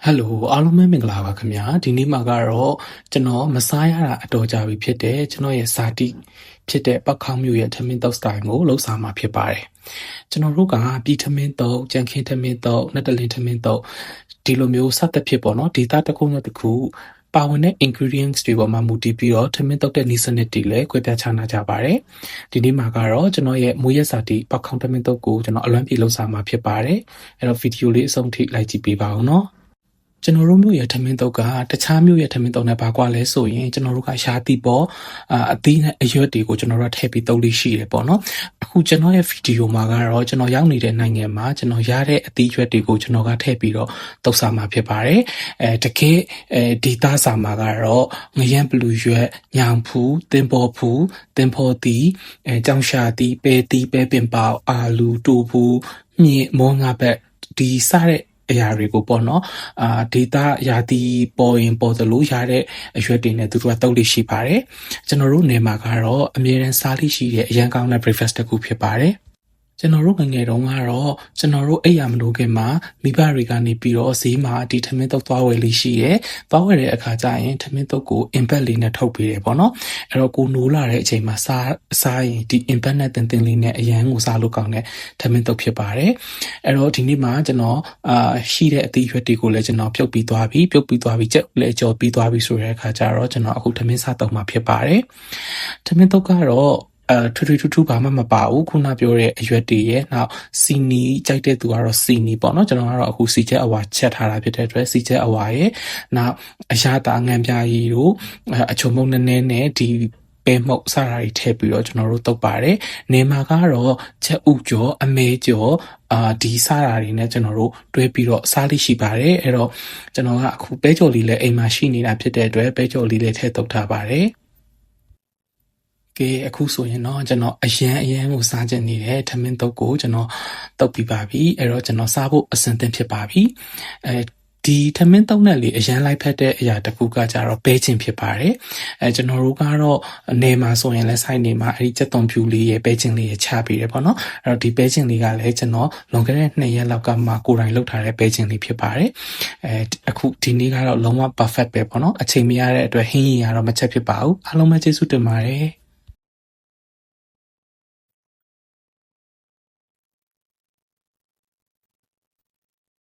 Hello အားလုံးပဲမင်္ဂလာပါခင်ဗျာဒီနေ့မှာကတော့ကျွန်တော်မစားရတာအတော်ကြာပြီဖြစ်တဲ့ကျွန်တော်ရဲ့ဇာတိဖြစ်တဲ့ပောက်ခေါင်းမျိုးရဲ့ထမင်းတုပ်စတိုင်ကိုလှုပ်ဆောင်မှာဖြစ်ပါတယ်ကျွန်တော်တို့ကပြည်ထမင်းတုပ်ကြံခင်းထမင်းတုပ်နှက်တလင်းထမင်းတုပ်ဒီလိုမျိုးစသဖြင့်ပေါ့နော်ဒေတာတစ်ခုနဲ့တစ်ခုပါဝင်တဲ့ ingredients တွေပေါ်မှာမူတည်ပြီးတော့ထမင်းတုပ်တဲ့နည်းစနစ်တွေလည်းခွဲပြားခြားနားကြပါတယ်ဒီနေ့မှာကတော့ကျွန်တော်ရဲ့မွေးရက်ဇာတိပောက်ခေါင်းထမင်းတုပ်ကိုကျွန်တော်အလွမ်းပြေလှုပ်ဆောင်မှာဖြစ်ပါတယ်အဲ့တော့ဗီဒီယိုလေးအဆုံးထိလိုက်ကြည့်ပေးပါဦးနော်ကျွန်တော်တို့မျိုးရဲ့ထမင်းတုပ်ကတခြားမျိုးရဲ့ထမင်းတုပ်နဲ့ဘာကွာလဲဆိုရင်ကျွန်တော်တို့ကရှားတိပေါ်အသီးနဲ့အရွက်တွေကိုကျွန်တော်တို့ထည့်ပြီးတုပ်လေးရှိတယ်ပေါ့နော်အခုကျွန်တော်ရဲ့ဗီဒီယိုမှာကတော့ကျွန်တော်ရောက်နေတဲ့နိုင်ငံမှာကျွန်တော်ရတဲ့အသီးရွက်တွေကိုကျွန်တော်ကထည့်ပြီးတော့တုပ်စားမှာဖြစ်ပါတယ်တကယ်ဒီသားစာမှာကတော့ငရမ်းဘလူးရွက်ညောင်ဖူးတင်ပေါ်ဖူးတင်ပေါ်တီကြောင်ရှာတီပဲတီပဲပင်ပေါအာလူတူဖူးမြင့်မောငါဘက်ဒီစားတဲ့အရာတွေကိုပေါ့နော်ဒေတာရာသီပေါ်ရင်ပေါ်သလိုရတဲ့အရွက်တွေနဲ့သူတို့ကတုပ်လေးရှိပါတယ်ကျွန်တော်တို့နေမှာကတော့အမြဲတမ်းစားလိရှိတဲ့အရန်ကောင်းတဲ့ breakfast တစ်ခုဖြစ်ပါတယ်ကျွန်တော်တို့ငယ်တုန်းကတော့ကျွန်တော်တို့အိပ်ရမလို့ခင်မှာမိဘတွေကနေပြီးတော့ဈေးမှာဒီထမင်းတုပ်သွားဝယ်လေးရှိတယ်။သွားဝယ်တဲ့အခါကျရင်ထမင်းတုပ်ကို impact လေးနဲ့ထုတ်ပေးတယ်ပေါ့နော်။အဲ့တော့ကိုနိုးလာတဲ့အချိန်မှာစားရင်ဒီ impact နဲ့တင်လေးနဲ့အရန်ကိုစားလို့ကောင်းတဲ့ထမင်းတုပ်ဖြစ်ပါတယ်။အဲ့တော့ဒီနေ့မှာကျွန်တော်ရှိတဲ့အသီးရွက်တွေကိုလည်းကျွန်တော်ပြုတ်ပြီးသွားပြီကြက်လည်းကြော်ပြီးသွားပြီဆိုတဲ့အခါကျတော့ကျွန်တော်အခုထမင်းစားတုပ်မှာဖြစ်ပါတယ်။ထမင်းတုပ်ကတော့ထူဘာမှမပါဘူးခုနပြောတဲ့အရွက်တွေရဲ့နောက်စီနီကြိုက်တဲ့သူကတော့စီနီပေါ့နော်ကျွန်တော်ကတော့အခုစီချက်အဝါချက်ထားတာဖြစ်တဲ့အတွက်စီချက်အဝါရဲ့နောက်အရာတာငံပြားရည်တို့အချုံမုံနည်းနည်းနဲ့ဒီပဲမုတ်စားတာတွေထည့်ပြီးတော့ကျွန်တော်တို့တုပ်ပါတယ်နေမှာကတော့ချက်ဥကျော်အမဲကျော်ဒီစားတာတွေနဲ့ကျွန်တော်တို့တွဲပြီးတော့စားလိရှိပါတယ်အဲ့တော့ကျွန်တော်ကအခုပဲကြော်လေးလည်းအိမ်မှာရှိနေတာဖြစ်တဲ့အတွက်ပဲကြော်လေးလည်းထည့်တုပ်ထားပါတယ်ကဲအခုဆိုရင်တော့ကျွန်တော်အရန်ကိုစားချင်နေတဲ့ထမင်းတုပ်ကိုကျွန်တော်တုပ်ပြီးပါပြီအဲ့တော့ကျွန်တော်စားဖို့အဆင်သင့်ဖြစ်ပါပြီဒီထမင်းတုပ်နဲ့လေအရန်လိုက်ဖက်တဲ့အရာတစ်ခုကကြတော့ပဲချင်းဖြစ်ပါတယ်ကျွန်တော်တို့ကတော့နေမှာဆိုရင်လည်းဆိုင်နေမှာအဲ့ဒီကြက်သွန်ဖြူလေးရဲ့ပဲချင်းလေးရဲ့ချပေးတယ်ပေါ့နော်အဲ့တော့ဒီပဲချင်းလေးကလည်းကျွန်တော်လွန်ခဲ့တဲ့2ရက်လောက်ကမှကိုယ်တိုင်လုပ်ထားတဲ့ပဲချင်းလေးဖြစ်ပါတယ်အခုဒီနေ့ကတော့လုံးဝ perfect ပဲပေါ့နော်အချိန်မရတဲ့အတွက်ဟင်းရည်ရတော့မချက်ဖြစ်ပါဘူးအားလုံးပဲကျေးဇူးတင်ပါတယ်